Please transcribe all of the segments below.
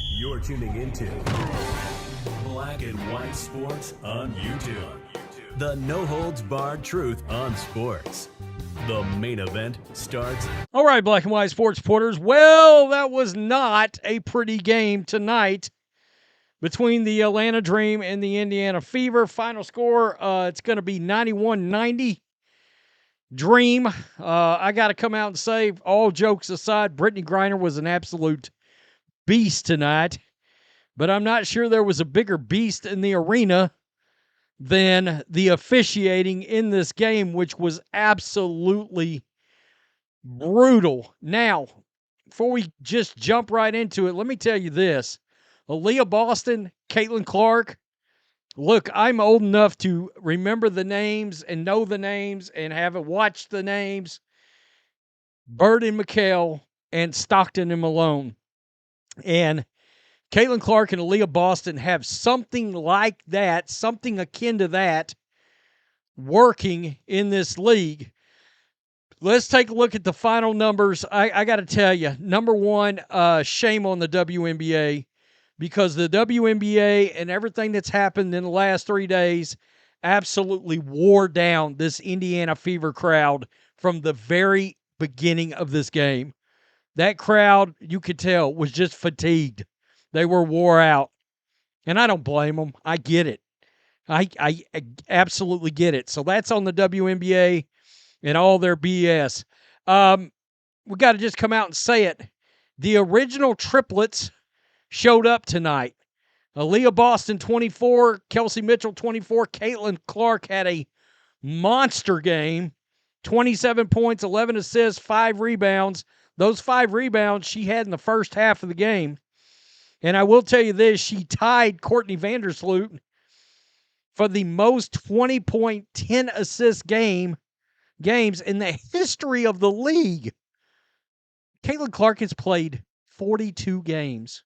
You're tuning into Black and White Sports on YouTube. The no-holds-barred truth on sports. The main event starts. All right, Black and White Sports supporters. Well, that was not a pretty game tonight between the Atlanta Dream and the Indiana Fever. Final score, it's going to be 91-90. Dream. I got to come out and say, all jokes aside, Brittany Griner was an absolute beast tonight. But I'm not sure there was a bigger beast in the arena than the officiating in this game, which was absolutely brutal. Now, before we just jump right into it, let me tell you this. Aliyah Boston, Caitlin Clark. Look, I'm old enough to remember the names and know the names and have watched the names. Bird and McHale and Stockton and Malone. And Caitlin Clark and Aliyah Boston have something like that, something akin to that, working in this league. Let's take a look at the final numbers. I got to tell you, number one, shame on the WNBA, because the WNBA and everything that's happened in the last 3 days absolutely wore down this Indiana Fever crowd from the very beginning of this game. That crowd, you could tell, was just fatigued. They were wore out. And I don't blame them. I get it. I absolutely get it. So that's on the WNBA and all their BS. We got to just come out and say it. The original triplets showed up tonight. Aliyah Boston, 24. Kelsey Mitchell, 24. Caitlin Clark had a monster game. 27 points, 11 assists, 5 rebounds. Those 5 rebounds she had in the first half of the game. And I will tell you this, she tied Courtney Vandersloot for the most 20-point, 10-assist games in the history of the league. Caitlin Clark has played 42 games.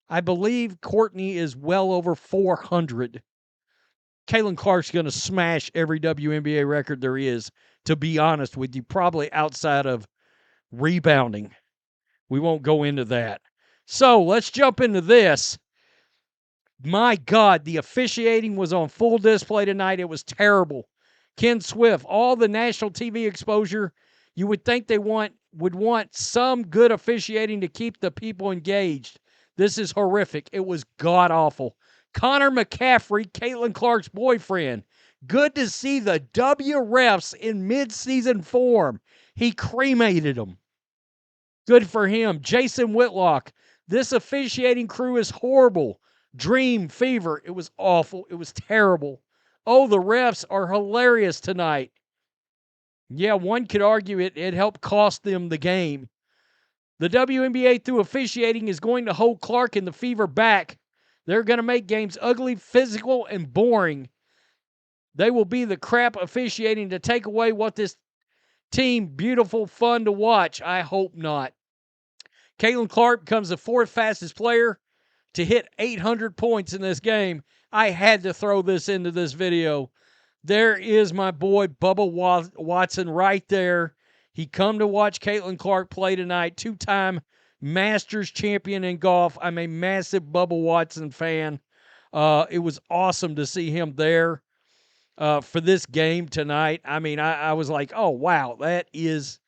I believe Courtney is well over 400. Caitlin Clark's going to smash every WNBA record there is, to be honest with you, probably outside of rebounding. We won't go into that. So let's jump into this. My God, the officiating was on full display tonight. It was terrible. Ken Swift, all the national TV exposure, you would think they would want some good officiating to keep the people engaged. This is horrific. It was god-awful. Connor McCaffrey, Caitlin Clark's boyfriend. Good to see the W refs in mid-season form. He cremated them. Good for him. Jason Whitlock. This officiating crew is horrible. Dream, Fever. It was awful. It was terrible. Oh, the refs are hilarious tonight. Yeah, one could argue it helped cost them the game. The WNBA, through officiating, is going to hold Clark and the Fever back. They're going to make games ugly, physical, and boring. They will be the crap officiating to take away what this team, beautiful, fun to watch. I hope not. Caitlin Clark becomes the 4th fastest player to hit 800 points in this game. I had to throw this into this video. There is my boy Bubba Watson right there. He come to watch Caitlin Clark play tonight. 2-time Masters champion in golf. I'm a massive Bubba Watson fan. It was awesome to see him there for this game tonight. I mean, I was like, oh, wow, that is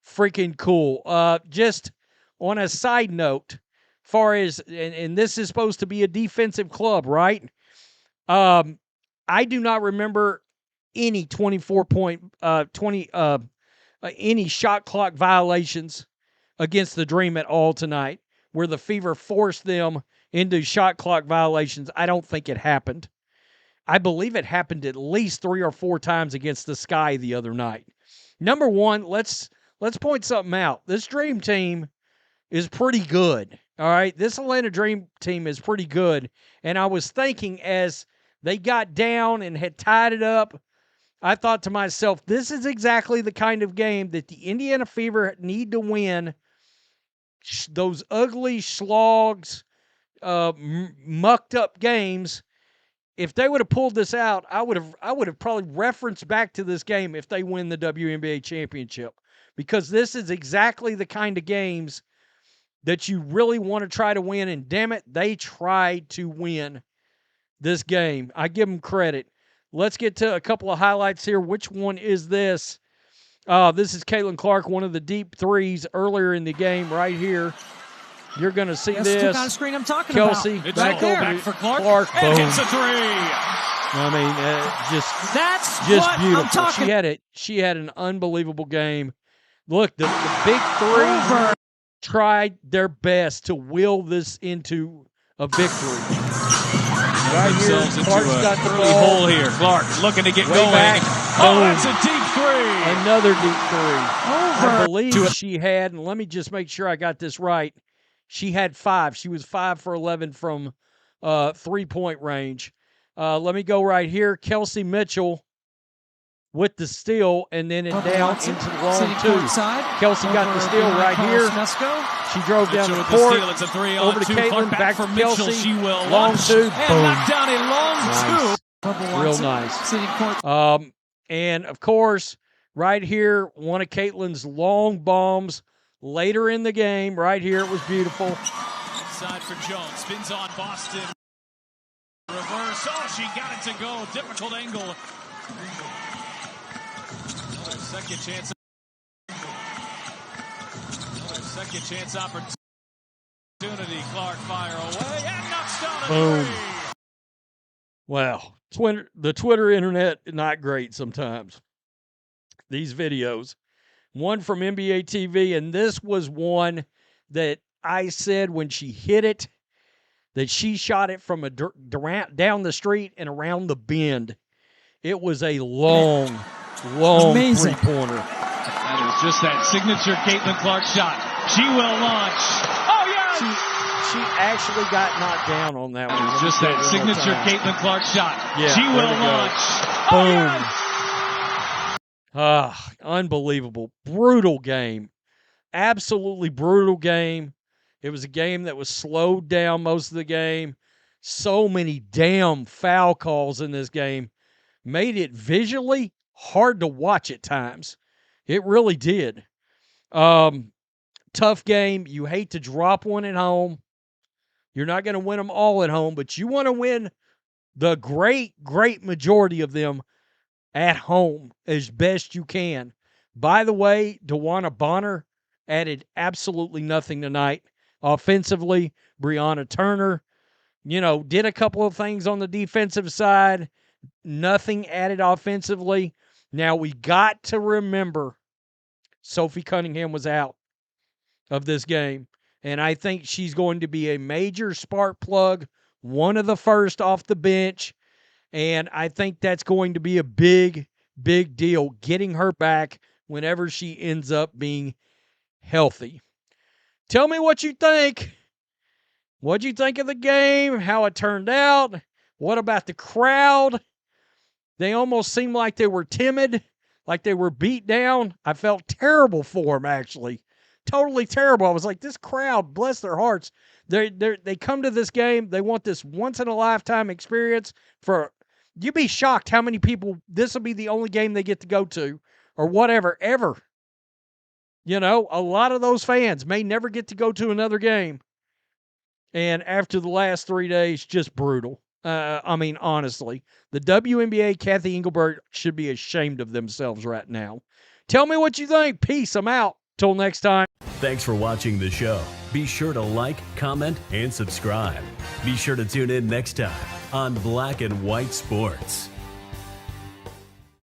freaking cool. Just on a side note, far as, and this is supposed to be a defensive club, right? I do not remember any any shot clock violations against the Dream at all tonight, where the Fever forced them into shot clock violations. I don't think it happened. I believe it happened at least 3 or 4 times against the Sky the other night. Number one, let's point something out. This Dream team is pretty good. All right, this Atlanta Dream team is pretty good. And I was thinking as they got down and had tied it up, I thought to myself, this is exactly the kind of game that the Indiana Fever need to win. Those ugly slogs, mucked up games. If they would have pulled this out, I would have probably referenced back to this game if they win the WNBA championship, because this is exactly the kind of games that you really want to try to win, and damn it, they tried to win this game. I give them credit. Let's get to a couple of highlights here. Which one is this? This is Caitlin Clark, one of the deep threes earlier in the game right here. You're going to see this. The kind of screen I'm talking Kelsey, about. back over back for Clark. Boom. And hits a three. I mean, That's just what beautiful. I'm talking. She had an unbelievable game. Look, the big three tried their best to will this into a victory. Right here, Clark's got the ball. Hole here. Clark looking to get Way going. back. Oh, that's a deep three. Another deep three. I believe she had, and let me just make sure I got this right. She had 5. She was 5 for 11 from 3-point range. Let me go right here. Kelsey Mitchell with the steal, and then it Bubba down Watson, into the long sitting 2. courtside. Kelsey got the steal right here. She drove down the court. It's a 3 over to Caitlin, back for to Mitchell. Kelsey. She will Long launch 2. and Boom. knock down a long Nice. 2. Bubba Real Watson, nice. sitting court. And, of course, right here, one of Caitlin's long bombs later in the game. Right here, it was beautiful. Inside for Jones. Spins on Boston. Reverse. Oh, she got it to go. Difficult angle. Another second chance. Another second chance opportunity. Clark fire away and knocks down a Boom. three. Wow. The Twitter internet, not great sometimes. These videos. One from NBA TV, and this was one that I said when she hit it, that she shot it from down the street and around the bend. It was a long Amazing. three-pointer. That is just that signature Caitlin Clark shot. She will launch. Oh, yeah! She actually got knocked down on that one. That is just that signature Caitlin Clark shot. Yeah, she will launch. Oh, yeah! Unbelievable. Brutal game. Absolutely brutal game. It was a game that was slowed down most of the game. So many damn foul calls in this game made it visually hard to watch at times. It really did. Tough game. You hate to drop one at home. You're not going to win them all at home, but you want to win the great majority of them at home as best you can. By the way, DeWanna Bonner added absolutely nothing tonight. Offensively, Brianna Turner, did a couple of things on the defensive side. Nothing added offensively. Now, we got to remember Sophie Cunningham was out of this game, and I think she's going to be a major spark plug, one of the first off the bench, and I think that's going to be a big deal, getting her back whenever she ends up being healthy. Tell me what you think. What'd you think of the game? How it turned out? What about the crowd? They almost seemed like they were timid, like they were beat down. I felt terrible for them, actually. Totally terrible. I was like, this crowd, bless their hearts. They come to this game. They want this once-in-a-lifetime experience. You'd be shocked how many people, this will be the only game they get to go to or whatever, ever. A lot of those fans may never get to go to another game. And after the last 3 days, just brutal. Honestly, the WNBA, Kathy Engelbert, should be ashamed of themselves right now. Tell me what you think. Peace. I'm out. Till next time. Thanks for watching the show. Be sure to like, comment, and subscribe. Be sure to tune in next time on Black and White Sports.